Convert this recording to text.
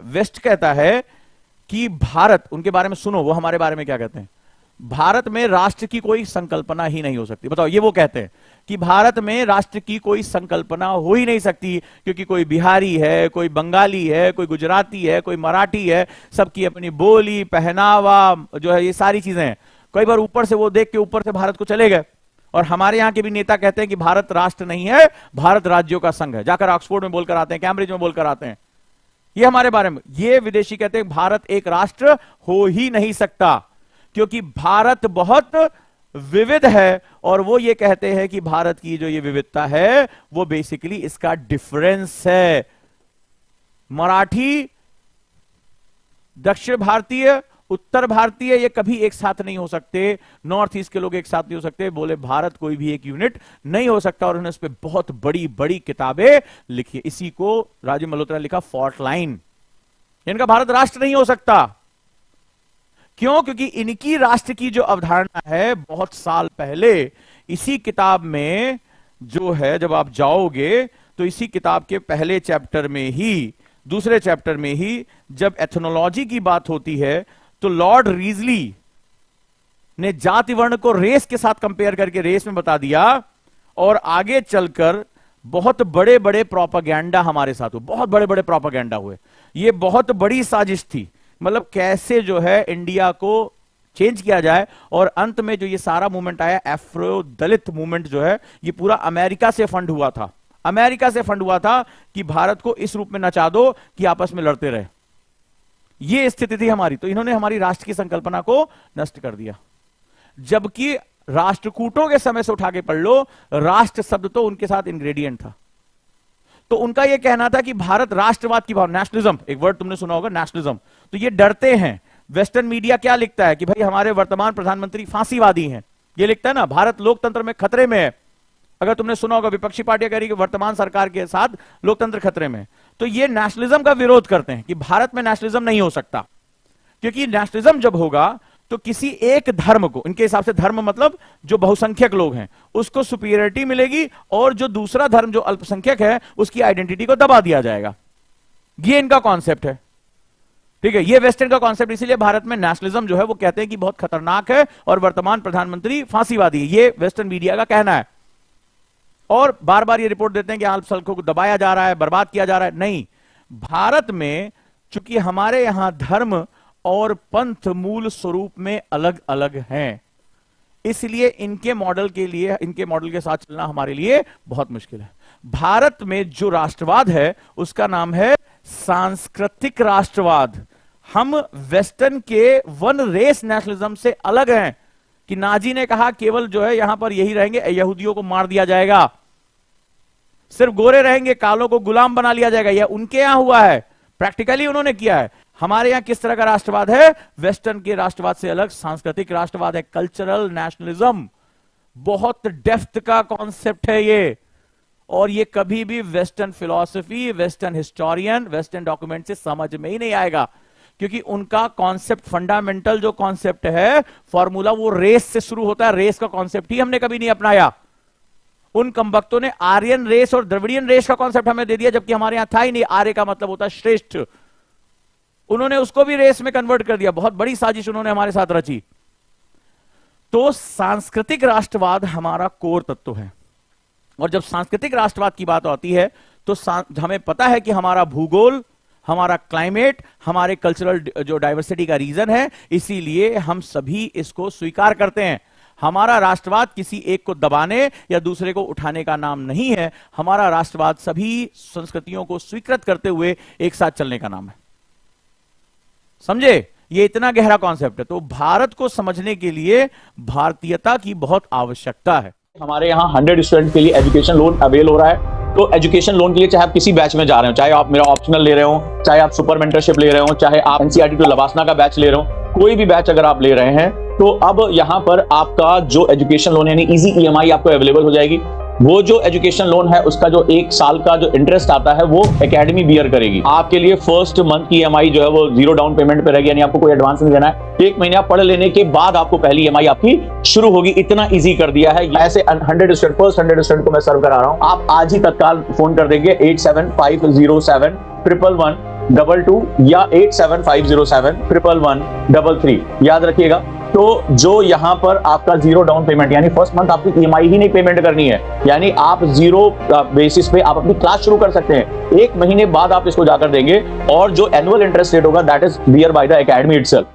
Waste कहता है कि भारत, उनके बारे में सुनो वो हमारे बारे में क्या कहते हैं, भारत में राष्ट्र की कोई संकल्पना ही नहीं हो सकती। बताओ, ये वो कहते हैं कि भारत में राष्ट्र की कोई संकल्पना हो ही नहीं सकती, क्योंकि कोई बिहारी है, कोई बंगाली है, कोई गुजराती है, कोई मराठी है, सबकी अपनी बोली, पहनावा जो है, ये सारी चीजें हैं। कई बार ऊपर से वो देख के ऊपर से भारत को चले गए। और हमारे यहां के भी नेता कहते हैं कि भारत राष्ट्र नहीं है, भारत राज्यों का संघ है, जाकर ऑक्सफोर्ड में बोलकर आते हैं, कैम्ब्रिज में बोलकर आते हैं। ये हमारे बारे में, ये विदेशी कहते हैं भारत एक राष्ट्र हो ही नहीं सकता, क्योंकि भारत बहुत विविध है। और वो ये कहते हैं कि भारत की जो ये विविधता है वो बेसिकली इसका डिफरेंस है। मराठी, दक्षिण भारतीय, उत्तर भारतीय, ये कभी एक साथ नहीं हो सकते। नॉर्थ ईस्ट के लोग एक साथ नहीं हो सकते। बोले भारत कोई भी एक यूनिट नहीं हो सकता। और उन्होंने इस पे बहुत बड़ी बड़ी किताबें लिखी। इसी को राजीव मल्होत्रा ने लिखा फॉल्ट लाइन। इनका भारत राष्ट्र नहीं हो सकता। क्यों? क्योंकि इनकी राष्ट्र की जो अवधारणा है बहुत साल पहले इसी किताब में जो है, जब आप जाओगे तो इसी किताब के पहले चैप्टर में ही, दूसरे चैप्टर में ही जब एथनोलॉजी की बात होती है तो लॉर्ड रीजली ने जाति वर्ण को रेस के साथ कंपेयर करके रेस में बता दिया। और आगे चलकर बहुत बड़े बड़े प्रोपेगेंडा हमारे साथ हुए, बहुत बड़े बड़े प्रोपेगेंडा हुए। ये बहुत बड़ी साजिश थी, मतलब कैसे जो है इंडिया को चेंज किया जाए। और अंत में जो ये सारा मूवमेंट आया, एफ्रो दलित मूवमेंट जो है, ये पूरा अमेरिका से फंड हुआ था। अमेरिका से फंड हुआ था कि भारत को इस रूप में नचा दो कि आपस में लड़ते रहे। ये स्थिति थी हमारी। तो इन्होंने हमारी राष्ट्र की संकल्पना को नष्ट कर दिया। जबकि राष्ट्रकूटों के समय से उठा के पढ़ लो, राष्ट्र शब्द तो उनके साथ इंग्रेडिएंट था। तो उनका यह कहना था कि भारत राष्ट्रवाद की भावना, नेशनलिज्म, एक वर्ड तुमने सुना होगा नेशनलिज्म। तो ये डरते हैं। वेस्टर्न मीडिया क्या लिखता है कि भाई हमारे वर्तमान प्रधानमंत्री फांसीवादी हैं, ये लिखता है ना, भारत लोकतंत्र में खतरे में है। अगर तुमने सुना होगा, विपक्षी पार्टियां कह रही कि वर्तमान सरकार के साथ लोकतंत्र खतरे में। तो ये नेशनलिज्म का विरोध करते हैं कि भारत में नेशनलिज्म नहीं हो सकता, क्योंकि नेशनलिज्म जब होगा तो किसी एक धर्म को, इनके हिसाब से धर्म मतलब जो बहुसंख्यक लोग हैं, उसको सुपीरियरिटी मिलेगी, और जो दूसरा धर्म जो अल्पसंख्यक है उसकी आइडेंटिटी को दबा दिया जाएगा। ये इनका कॉन्सेप्ट है। ठीक है, ये वेस्टर्न का कॉन्सेप्ट। इसीलिए भारत में नेशनलिज्म जो है वो कहते हैं कि बहुत खतरनाक है और वर्तमान प्रधानमंत्री फांसीवादी है। ये वेस्टर्न मीडिया का कहना है। और बार बार ये रिपोर्ट देते हैं कि अल्पसंख्यकों को दबाया जा रहा है, बर्बाद किया जा रहा है। नहीं, भारत में चूंकि हमारे यहां धर्म और पंथ मूल स्वरूप में अलग अलग हैं, इसलिए इनके मॉडल के लिए, इनके मॉडल के साथ चलना हमारे लिए बहुत मुश्किल है। भारत में जो राष्ट्रवाद है उसका नाम है सांस्कृतिक राष्ट्रवाद। हम वेस्टर्न के वन रेस नेशनलिज्म से अलग हैं कि नाजी ने कहा केवल जो है यहां पर यही रहेंगे, यहूदियों को मार दिया जाएगा, सिर्फ गोरे रहेंगे, कालों को गुलाम बना लिया जाएगा। यह उनके यहां हुआ है, प्रैक्टिकली उन्होंने किया है। हमारे यहां किस तरह का राष्ट्रवाद है? वेस्टर्न के राष्ट्रवाद से अलग सांस्कृतिक राष्ट्रवाद है, कल्चरल नेशनलिज्म। बहुत डेप्थ का कॉन्सेप्ट है ये, और ये कभी भी western philosophy, western historian, western document से समझ में ही नहीं आएगा, क्योंकि उनका कॉन्सेप्ट, फंडामेंटल जो कॉन्सेप्ट है, फॉर्मूला, वो रेस से शुरू होता है। रेस का कॉन्सेप्ट ही हमने कभी नहीं अपनाया। उन कमबख्तों ने आर्यन रेस और द्रविडियन रेस का कॉन्सेप्ट हमें दे दिया, जबकि हमारे यहां था ही नहीं। आर्य का मतलब होता है श्रेष्ठ, उन्होंने उसको भी रेस में कन्वर्ट कर दिया। बहुत बड़ी साजिश उन्होंने हमारे साथ रची। तो सांस्कृतिक राष्ट्रवाद हमारा कोर तत्व है। और जब सांस्कृतिक राष्ट्रवाद की बात आती है तो हमें पता है कि हमारा भूगोल, हमारा क्लाइमेट, हमारे कल्चरल जो डाइवर्सिटी का रीजन है, इसीलिए हम सभी इसको स्वीकार करते हैं। हमारा राष्ट्रवाद किसी एक को दबाने या दूसरे को उठाने का नाम नहीं है। हमारा राष्ट्रवाद सभी संस्कृतियों को स्वीकृत करते हुए एक साथ चलने का नाम है। समझे? ये इतना गहरा कॉन्सेप्ट है। तो भारत को समझने के लिए भारतीयता की बहुत आवश्यकता है। हमारे यहाँ 100 स्टूडेंट के लिए एजुकेशन लोन अवेल हो रहा है। तो एजुकेशन लोन के लिए चाहे आप किसी बैच में जा रहे हो, चाहे आप मेरा ऑप्शनल ले रहे हो, चाहे आप सुपर मेंटरशिप ले रहे हो, चाहे आप एनसीईआरटी टू लवासना का बैच ले रहे हो, कोई भी बैच अगर आप ले रहे हैं, तो अब यहाँ पर आपका जो एजुकेशन लोन यानी इजी ईएमआई आपको अवेलेबल हो जाएगी। वो जो एजुकेशन लोन है उसका जो 1 साल का जो इंटरेस्ट आता है वो एकेडमी बियर करेगी। आपके लिए फर्स्ट मंथ की ईएमआई जो है वो 0 डाउन पेमेंट पे रहेगी, यानी आपको कोई एडवांस नहीं देना है। 1 महीना पढ़ लेने के बाद आपको पहली ईएमआई आपकी शुरू होगी। इतना इजी कर दिया है। ऐसे 100 स्टूडेंट, फर्स्ट 100 स्टूडेंट को मैं सर्व करा रहा हूं। आप आज ही तत्काल फोन कर देंगे 87507111 22 या 8750711133 याद रखिएगा। तो जो यहां पर आपका जीरो डाउन पेमेंट यानी फर्स्ट मंथ आपकी ईएमआई ही नहीं पेमेंट करनी है, यानी आप जीरो बेसिस पे आप अपनी क्लास शुरू कर सकते हैं। 1 महीने बाद आप इसको जाकर देंगे और जो एनुअल इंटरेस्ट रेट होगा that is bear by the academy itself.